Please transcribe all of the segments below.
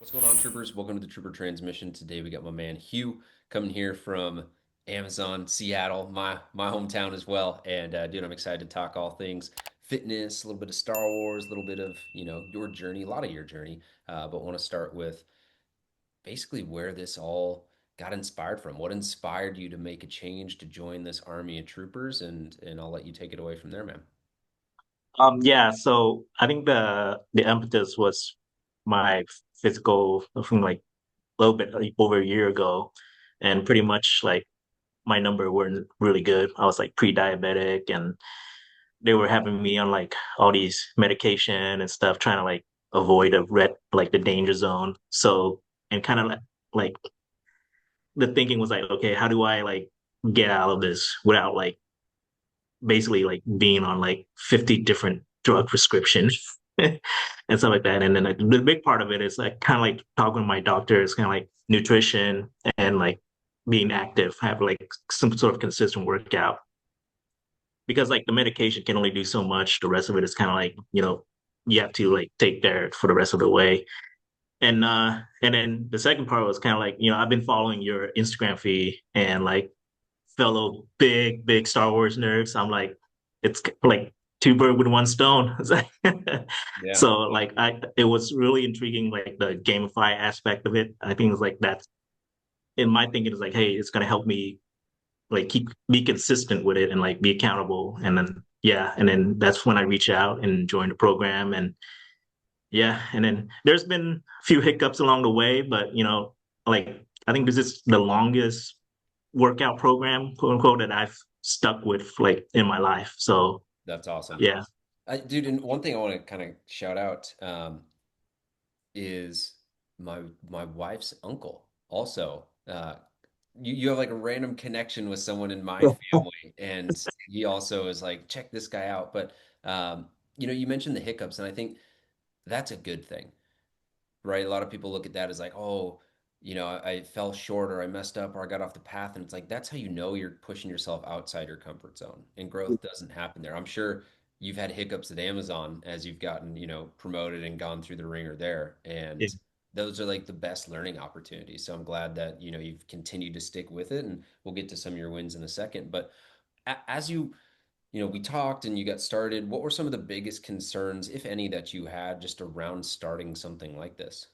What's going on, troopers? Welcome to the Trooper Transmission. Today we got my man Hugh coming here from Amazon, Seattle, my hometown as well. And dude, I'm excited to talk all things fitness, a little bit of Star Wars, a little bit of your journey, a lot of your journey. But want to start with basically where this all got inspired from. What inspired you to make a change to join this army of troopers? And I'll let you take it away from there, man. Yeah, so I think the impetus was my physical, I think like a little bit like over a year ago, and pretty much like my number weren't really good. I was like pre-diabetic, and they were having me on like all these medication and stuff, trying to like avoid a red like the danger zone. So and kind of like the thinking was like, okay, how do I like get out of this without like basically like being on like 50 different drug prescriptions and stuff like that. And then like, the big part of it is like kind of like talking to my doctor is kind of like nutrition and like being active, have like some sort of consistent workout. Because like the medication can only do so much. The rest of it is kind of like, you have to like take care for the rest of the way. And then the second part was kind of like, I've been following your Instagram feed and like fellow big Star Wars nerds. I'm like, it's like two birds with one stone. Yeah. So like it was really intriguing, like the gamify aspect of it. I think it's like that's in my thinking is like, hey, it's gonna help me like keep be consistent with it and like be accountable. And then yeah, and then that's when I reach out and join the program. And yeah, and then there's been a few hiccups along the way, but like I think this is the longest workout program, quote unquote, that I've stuck with like in my life. So That's awesome. yeah. Dude, and one thing I want to kind of shout out, is my wife's uncle. Also, you have like a random connection with someone in my family, and he also is like, check this guy out. But you mentioned the hiccups, and I think that's a good thing, right? A lot of people look at that as like, oh, I fell short or I messed up or I got off the path. And it's like, that's how you know you're pushing yourself outside your comfort zone and growth doesn't happen there. I'm sure you've had hiccups at Amazon as you've gotten, promoted and gone through the ringer there. Yeah. And those are like the best learning opportunities. So I'm glad that, you've continued to stick with it. And we'll get to some of your wins in a second. But as we talked and you got started, what were some of the biggest concerns, if any, that you had just around starting something like this?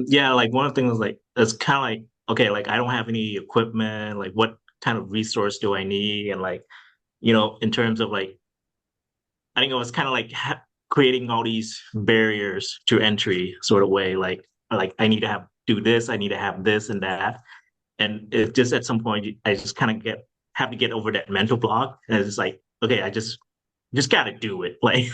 Yeah, like one of the things like it's kind of like okay, like I don't have any equipment. Like what kind of resource do I need? And like in terms of like I think it was kind of like creating all these barriers to entry sort of way. Like I need to have do this, I need to have this and that. And it just at some point I just kind of get have to get over that mental block. And it's like, okay, I just gotta do it. Like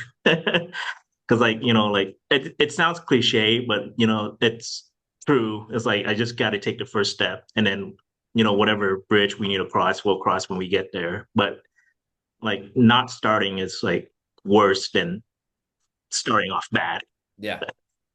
because like, like it sounds cliche, but it's true. It's like I just gotta take the first step and then, whatever bridge we need to cross, we'll cross when we get there. But like not starting is like worse than starting off bad. Yeah.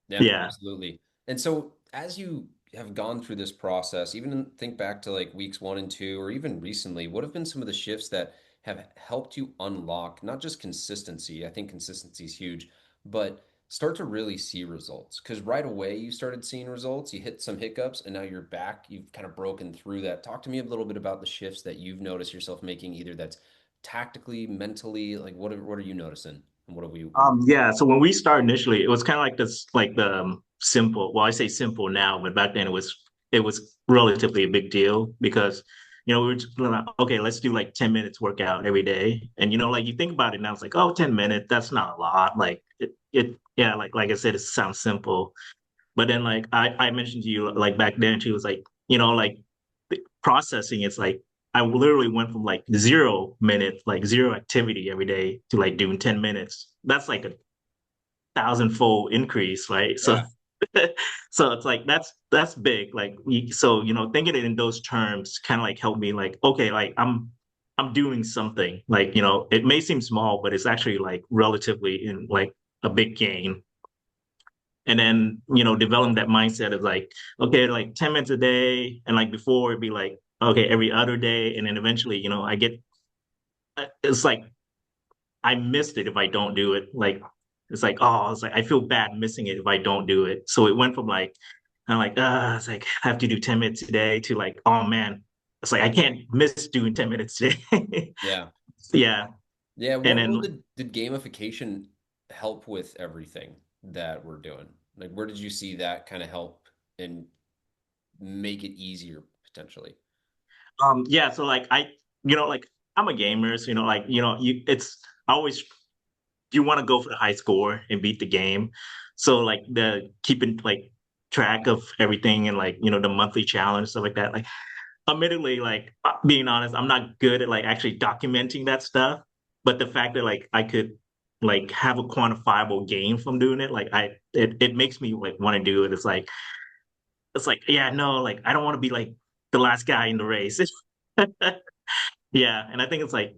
Yeah, Yeah. absolutely. And so as you have gone through this process, even think back to like weeks 1 and 2, or even recently, what have been some of the shifts that have helped you unlock not just consistency? I think consistency is huge, but start to really see results. Because right away you started seeing results, you hit some hiccups, and now you're back. You've kind of broken through that. Talk to me a little bit about the shifts that you've noticed yourself making, either that's tactically, mentally, like what are you noticing? And what are we Yeah. So when we started initially, it was kind of like this, like the simple. Well, I say simple now, but back then it was relatively a big deal because we were just like, okay, let's do like 10 minutes workout every day, and like you think about it now, it's like, oh, 10 minutes, that's not a lot. Like it yeah, like I said, it sounds simple, but then like I mentioned to you like back then, she was like, like processing. It's like I literally went from like 0 minutes, like zero activity every day to like doing 10 minutes. That's like a thousandfold increase, right? So Yeah. so it's like that's big. Like so thinking it in those terms kind of like helped me like, okay, like I'm doing something. Like, it may seem small, but it's actually like relatively in like a big gain. And then, developing that mindset of like, okay, like 10 minutes a day. And like before it'd be like, okay, every other day. And then eventually, it's like I missed it if I don't do it. Like It's like, oh, it's like I feel bad missing it if I don't do it. So it went from like I'm like, it's like I have to do 10 minutes today to like, oh man, it's like I can't miss doing 10 minutes today. Yeah. Yeah. Yeah, And what role then did gamification help with everything that we're doing? Like, where did you see that kind of help and make it easier potentially? yeah, so like like I'm a gamer, so like, it's always you want to go for the high score and beat the game. So like the keeping like track of everything and like, the monthly challenge, stuff like that. Like admittedly, like being honest, I'm not good at like actually documenting that stuff. But the fact that like I could like have a quantifiable gain from doing it, like it makes me like want to do it. It's like, yeah, no, like I don't want to be like the last guy in the race. Yeah, and I think it's like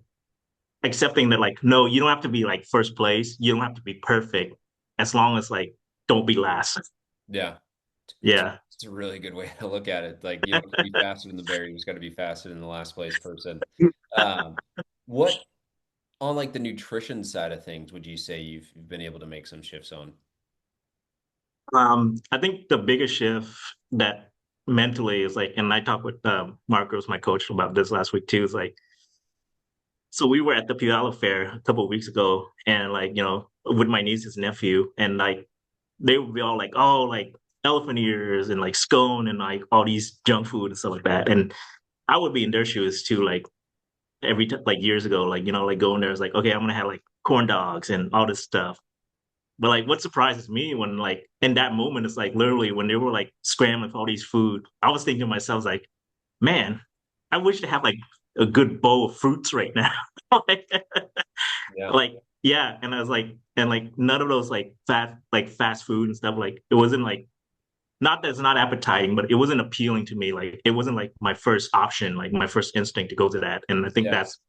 accepting that like no, you don't have to be like first place, you don't have to be perfect, as long as like don't be last. Yeah. Yeah. It's a really good way to look at it. Like you don't have to be faster than the bear, you just got to be faster than the last place person. Um, what on like the nutrition side of things would you say you've been able to make some shifts on? I think the biggest shift that mentally is like, and I talked with Marcos, my coach, about this last week too. Is like, so we were at the Puyallup Fair a couple of weeks ago, and like, with my niece's nephew, and like they would be all like, oh, like elephant ears and like scone and like all these junk food and stuff like that. And I would be in their shoes too, like every like years ago, like like going there is like, okay, I'm gonna have like corn dogs and all this stuff. But like what surprises me when like in that moment, it's like literally when they were like scrambling for all these food, I was thinking to myself like, man, I wish to have like a good bowl of fruits right now. like, Yeah. like yeah, and I was like, and like none of those like fast food and stuff, like it wasn't like not that it's not appetizing, but it wasn't appealing to me. Like it wasn't like my first option, like my first instinct to go to that. And I think Yeah. that's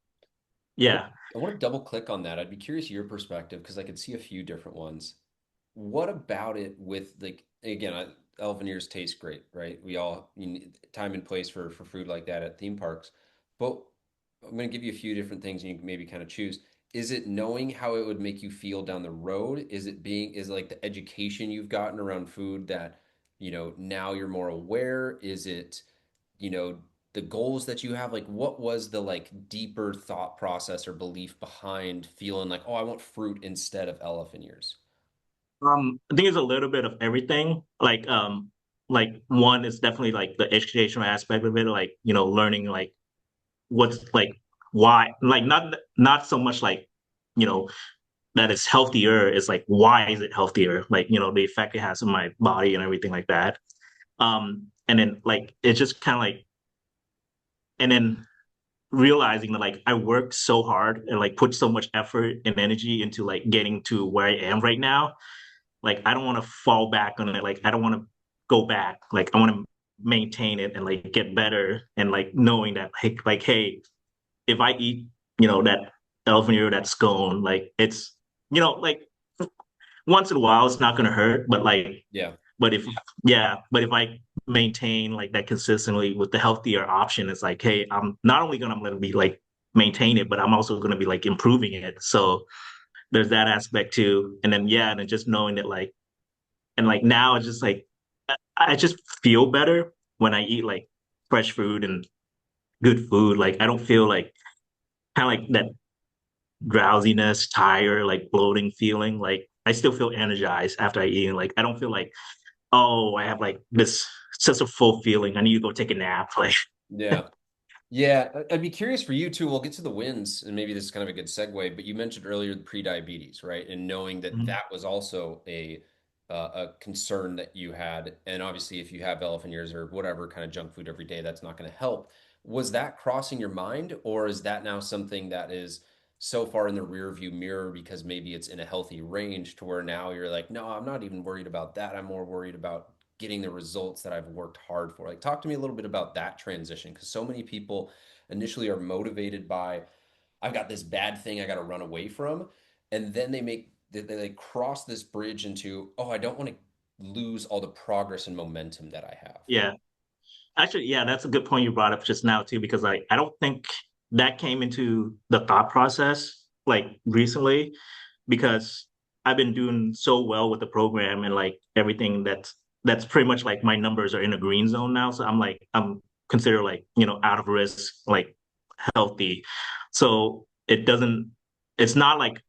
yeah. I want to double click on that. I'd be curious your perspective because I could see a few different ones. What about it with like again, elephant ears taste great, right? We all you need time and place for food like that at theme parks. But I'm going to give you a few different things and you can maybe kind of choose. Is it knowing how it would make you feel down the road? Is it like the education you've gotten around food that, now you're more aware? Is it, the goals that you have? Like what was the like deeper thought process or belief behind feeling like, oh, I want fruit instead of elephant ears? I think it's a little bit of everything. Like one is definitely like the educational aspect of it, like, learning like what's like why, like not so much like, you know, that it's healthier, it's like why is it healthier? Like, the effect it has on my body and everything like that. And then like it's just kind of like and then realizing that like I worked so hard and like put so much effort and energy into like getting to where I am right now. Like I don't want to fall back on it. Like I don't want to go back. Like I want to maintain it and like get better and like knowing that like hey, if I eat, that elephant ear, that scone, like it's like once in a while it's not gonna hurt, but like Yeah. but if yeah, but if I maintain like that consistently with the healthier option, it's like, hey, I'm not only gonna be like maintain it, but I'm also gonna be like improving it. So there's that aspect too. And then yeah, and then just knowing that like and like now it's just like I just feel better when I eat like fresh food and good food. Like I don't feel like kind of like that drowsiness, tired, like bloating feeling. Like I still feel energized after I eat. Like I don't feel like, oh, I have like this such a full feeling. I need to go take a nap. Like Yeah. Yeah, I'd be curious for you too. We'll get to the wins, and maybe this is kind of a good segue. But you mentioned earlier the pre-diabetes, right? And knowing that mhm. that was also a concern that you had, and obviously, if you have elephant ears or whatever kind of junk food every day, that's not going to help. Was that crossing your mind, or is that now something that is so far in the rear view mirror because maybe it's in a healthy range to where now you're like, no, I'm not even worried about that. I'm more worried about getting the results that I've worked hard for. Like, talk to me a little bit about that transition because so many people initially are motivated by, I've got this bad thing I got to run away from. And then they cross this bridge into, oh, I don't want to lose all the progress and momentum that I have. Yeah. Actually, yeah, that's a good point you brought up just now too, because like I don't think that came into the thought process like recently because I've been doing so well with the program and like everything that's pretty much like my numbers are in a green zone now. So I'm considered like, out of risk, like healthy. So it's not like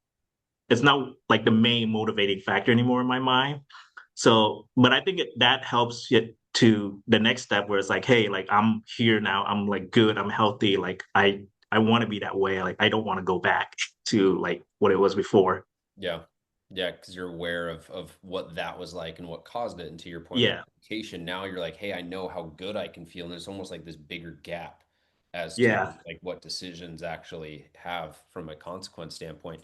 it's not like the main motivating factor anymore in my mind. So, but I think that helps it to the next step where it's like, hey, like I'm here now. I'm like good. I'm healthy. Like I want to be that way. Like I don't want to go back to like what it was before. Yeah. Yeah, because you're aware of what that was like and what caused it. And to your point with Yeah. education, now you're like, hey, I know how good I can feel. And there's almost like this bigger gap as to Yeah. like what decisions actually have from a consequence standpoint.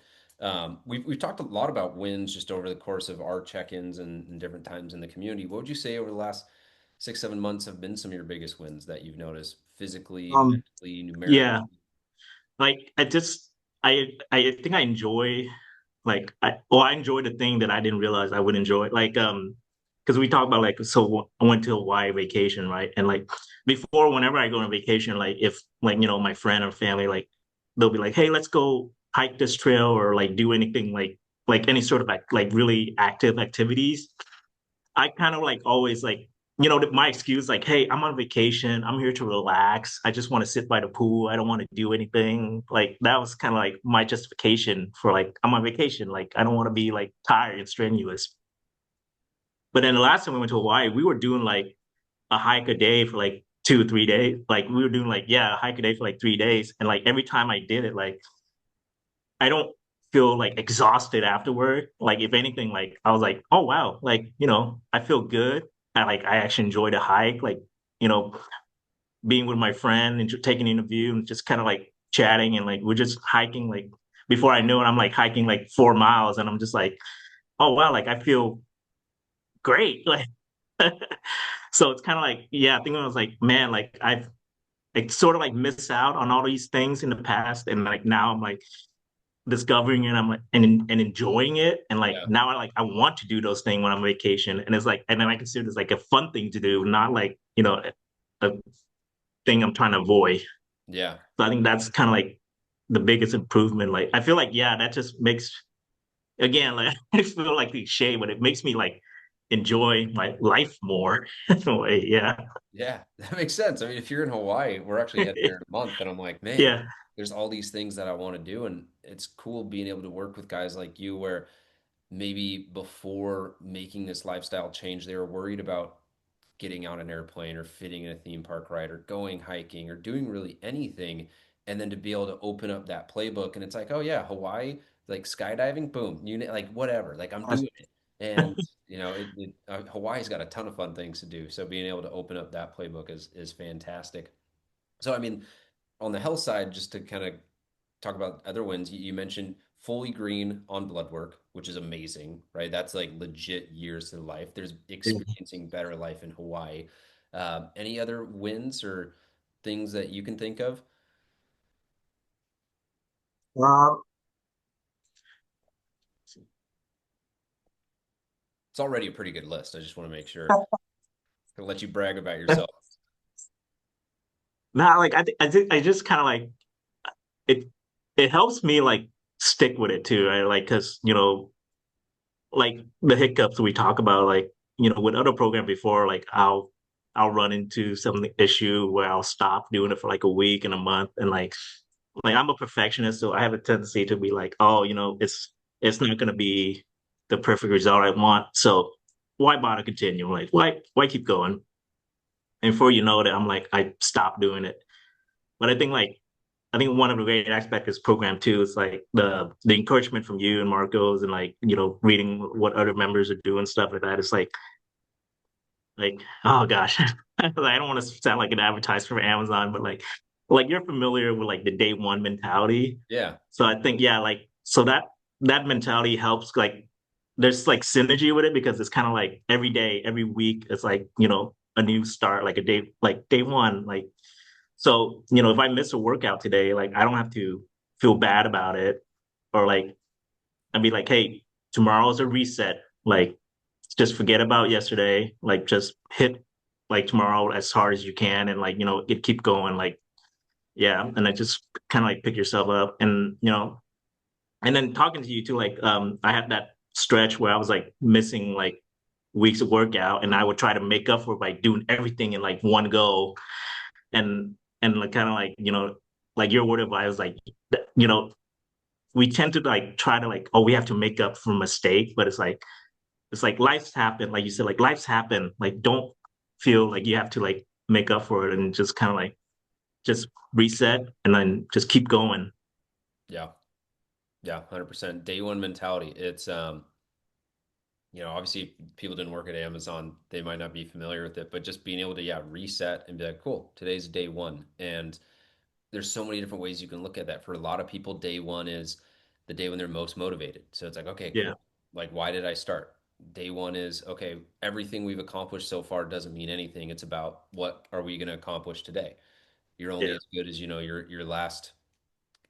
We've talked a lot about wins just over the course of our check-ins and different times in the community. What would you say over the last 6, 7 months have been some of your biggest wins that you've noticed physically, Um, mentally, numerically? yeah. Like I think I enjoy I enjoy the thing that I didn't realize I would enjoy. Like because we talk about like so I went to Hawaii vacation, right? And like before whenever I go on vacation, like if like my friend or family they'll be like, "Hey, let's go hike this trail or like do anything like any sort of like really active activities." I kind of like always like, my excuse like, hey, I'm on vacation. I'm here to relax. I just want to sit by the pool. I don't want to do anything. Like that was kind of like my justification for like I'm on vacation. Like I don't want to be like tired and strenuous. But then the last time we went to Hawaii, we were doing like a hike a day for like 2 or 3 days. Like we were doing like, yeah, a hike a day for like 3 days. And like every time I did it, like I don't feel like exhausted afterward. Like if anything, like I was like, oh wow, like I feel good. I actually enjoyed a hike, like you know, being with my friend and taking in a view and just kind of like chatting and like we're just hiking. Like before I know it, I'm like hiking like 4 miles, and I'm just like, oh wow, like I feel great. Like so it's kind of like yeah, I think I was like, man, like I've like sort of like missed out on all these things in the past, and like now I'm like discovering it. I'm like and enjoying it, and like Yeah. now I want to do those things when I'm on vacation, and it's like and then I consider this like a fun thing to do, not like a thing I'm trying to avoid. Yeah. So I think that's kind of like the biggest improvement. Like I feel like yeah, that just makes again like I feel like cliche, but it makes me like enjoy my life more in a way. Yeah, Yeah, that makes sense. I mean, if you're in Hawaii, we're actually heading there in a month, and I'm like, man, yeah, there's all these things that I want to do, and it's cool being able to work with guys like you, where maybe before making this lifestyle change, they were worried about getting on an airplane or fitting in a theme park ride or going hiking or doing really anything. And then to be able to open up that playbook and it's like, oh yeah, Hawaii, like skydiving, boom, like whatever, like I'm doing it. And Hawaii's got a ton of fun things to do. So being able to open up that playbook is fantastic. So I mean, on the health side, just to kind of talk about other wins, you mentioned fully green on blood work, which is amazing, right? That's like legit years to life. There's yeah. experiencing better life in Hawaii. Any other wins or things that you can think of? Um, It's already a pretty good list. I just want to make sure to let you brag about yourself. Nah, like I think I just kind of like it. It helps me like stick with it too, right? Like because like the hiccups we talk about, like with other program before, like I'll run into some issue where I'll stop doing it for like a week and a month, and like I'm a perfectionist, so I have a tendency to be like, oh, it's not gonna be the perfect result I want, so why bother continue? Like why keep going? And before you know it, I'm like I stopped doing it. But I think one of the great aspects of this program too is like the encouragement from you and Marcos and like reading what other members are doing stuff like that. It's like oh gosh, I don't want to sound like an advertiser for Amazon, but like you're familiar with like the day one mentality. Yeah. So I think yeah, like so that mentality helps like there's like synergy with it because it's kind of like every day, every week, it's like a new start, like a day, like day one, like so, if I miss a workout today, like I don't have to feel bad about it or like I'd be like, hey, tomorrow's a reset. Like just forget about yesterday. Like just hit like tomorrow as hard as you can and like, it keep going. Like, yeah. And I just kind of like pick yourself up and and then talking to you too, like I have that stretch where I was like missing like weeks of workout, and I would try to make up for it by doing everything in like one go, and like kind of like like your word of advice, like you know we tend to like try to like, oh, we have to make up for mistake, but it's like life's happen, like you said, like life's happen, like don't feel like you have to like make up for it, and just kind of like just reset and then just keep going. Yeah. Yeah, 100%. Day one mentality. It's obviously if people didn't work at Amazon, they might not be familiar with it, but just being able to, yeah, reset and be like, cool, today's day one. And there's so many different ways you can look at that. For a lot of people, day one is the day when they're most motivated. So it's like, okay, Yeah, cool. Like, why did I start? Day one is, okay, everything we've accomplished so far doesn't mean anything. It's about what are we going to accomplish today? You're only yeah, as good as, your last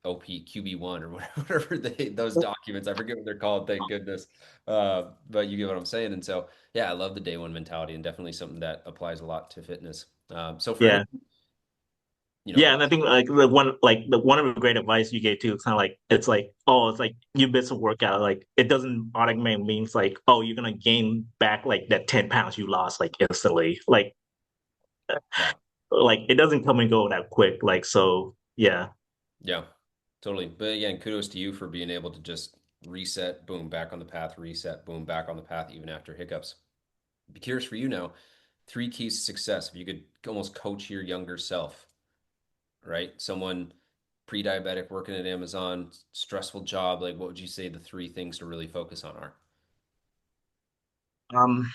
OP QB1 or whatever those documents. I forget what they're called, thank goodness. But you get what I'm saying. And so, yeah, I love the day one mentality and definitely something that applies a lot to fitness. So for any, yeah. Yeah, like, and I think the one of the great advice you gave too, it's kind of like it's like you miss a workout, like it doesn't automatically means like, oh, you're gonna gain back like that 10 pounds you lost like instantly. yeah, Like it doesn't come and go that quick. Like so yeah. yeah, totally. But again, kudos to you for being able to just reset, boom, back on the path, reset, boom, back on the path, even after hiccups. Be curious for you now, three keys to success. If you could almost coach your younger self, right? Someone pre-diabetic working at Amazon, stressful job, like what would you say the three things to really focus on are? Um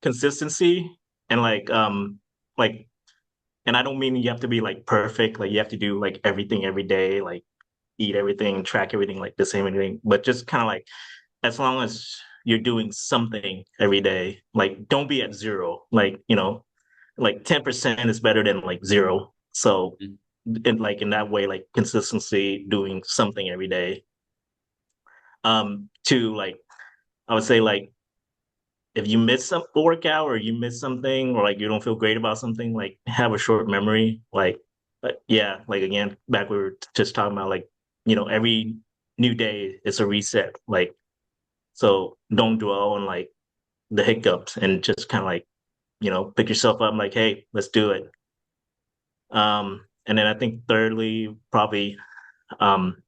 Consistency and like and I don't mean you have to be like perfect, like you have to do like everything every day, like eat everything, track everything like the same thing, but just kind of like as long as you're doing something every day, like don't be at zero. Like, like 10% is better than like zero. So Mhm. in that way, like consistency, doing something every day. To like I would say like if you miss some workout or you miss something or like you don't feel great about something, like have a short memory. Like yeah, like again, back we were just talking about like, every new day is a reset. Like so don't dwell on like the hiccups and just kind of like, pick yourself up like, hey, let's do it. And then I think thirdly, probably um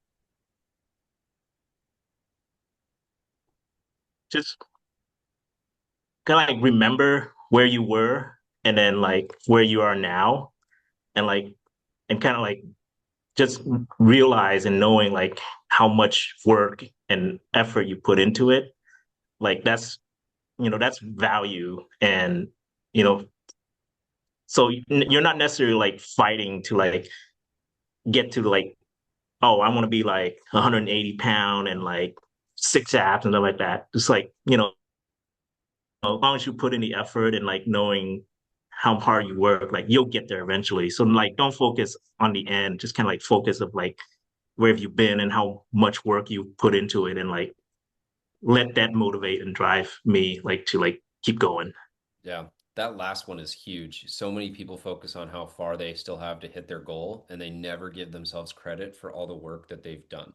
just kind of like remember where you were and then like where you are now and like and kind of like just realize and knowing like how much work and effort you put into it. Like that's value. And you know so you're not necessarily like fighting to like get to like, oh, I want to be like 180 pound and like six abs and stuff like that. Just like, as long as you put in the effort and like knowing how hard you work, like you'll get there eventually. So like don't focus on the end, just kind of like focus of like where have you been and how much work you put into it, and like let that motivate and drive me like to like keep going. Yeah, that last one is huge. So many people focus on how far they still have to hit their goal, and they never give themselves credit for all the work that they've done,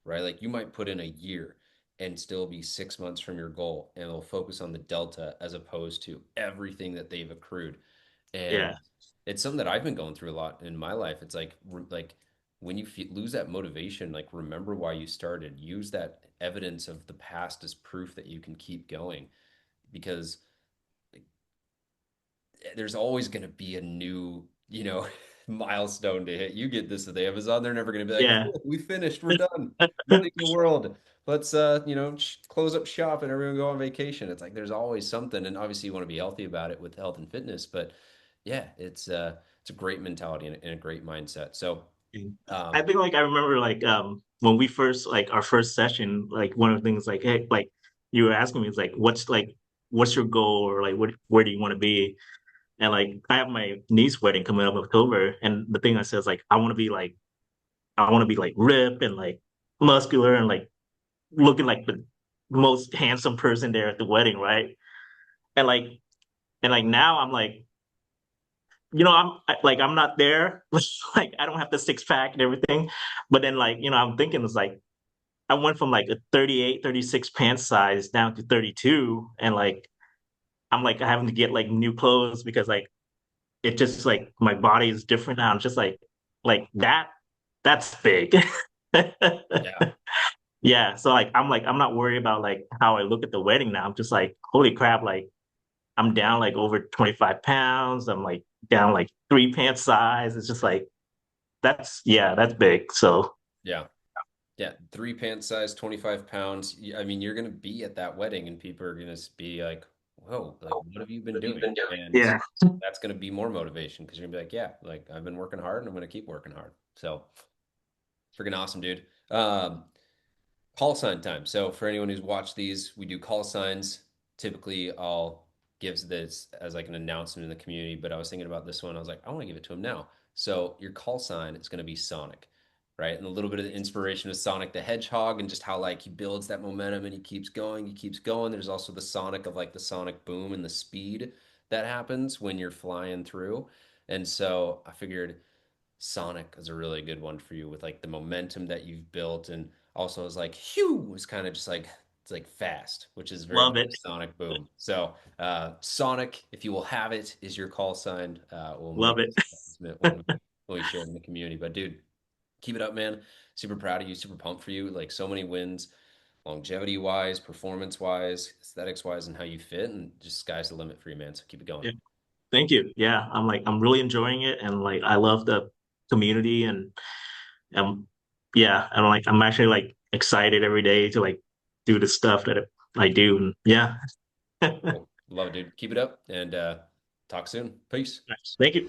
right? Like you might put in a year and still be 6 months from your goal, and they'll focus on the delta as opposed to everything that they've accrued. And Yeah. it's something that I've been going through a lot in my life. It's like when you lose that motivation, like remember why you started. Use that evidence of the past as proof that you can keep going because there's always going to be a new, milestone to hit. You get this with Amazon, they're never going to be like, Yeah. cool, we finished, we're done, money in the world. Let's close up shop and everyone go on vacation. It's like there's always something, and obviously you want to be healthy about it with health and fitness, but yeah, it's a great mentality and a great mindset. So, I um, think like I remember like when we first like our first session, like one of the things like, hey, like you were asking me is like what's your goal, or like where do you want to be? And like I have my niece wedding coming up in October, and the thing I said is like I want to be like ripped and like muscular and like looking like the most handsome person there at the wedding, right? And like now I'm like, like I'm not there. Like I don't have the six pack and everything. But then like, I'm thinking it's like I went from like a 38, 36 pant size down to 32, and like I'm like having to get like new clothes because like it just like my body is different now. I'm just like that. That's big. Yeah. Yeah, so like I'm not worried about like how I look at the wedding now. I'm just like, holy crap, like I'm down like over 25 pounds. I'm like down like 3 pants size. It's just like that's yeah, that's big. So Yeah. Yeah. Three pant size, 25 pounds. I mean, you're going to be at that wedding and people are going to be like, whoa, like, what have you been doing? And yeah. that's going to be more motivation because you're going to be like, yeah, like I've been working hard and I'm going to keep working hard. So freaking awesome, dude. Call sign time. So for anyone who's watched these, we do call signs. Typically, I'll give this as like an announcement in the community, but I was thinking about this one. I was like, I want to give it to him now. So your call sign is going to be Sonic, right? And a little bit of the inspiration of Sonic the Hedgehog and just how like he builds that momentum and he keeps going, he keeps going. There's also the Sonic of like the sonic boom and the speed that happens when you're flying through. And so I figured Sonic is a really good one for you with like the momentum that you've built, and also is like Hieu is kind of just like it's like fast, which is very Love much it. like Sonic Boom. So Sonic, if you will have it, is your call sign. We'll Love make it. this announcement when we share it in the community. But dude, keep it up, man. Super proud of you. Super pumped for you. Like so many wins, longevity wise, performance wise, aesthetics wise, and how you fit. And just sky's the limit for you, man. So keep it going. Yeah. Thank you. Yeah, I'm like I'm really enjoying it and like I love the community and yeah, and like I'm actually like excited every day to like do the stuff that I do. And yeah. Cool. Love it, dude. Keep it up and talk soon. Peace. Nice. Thank you.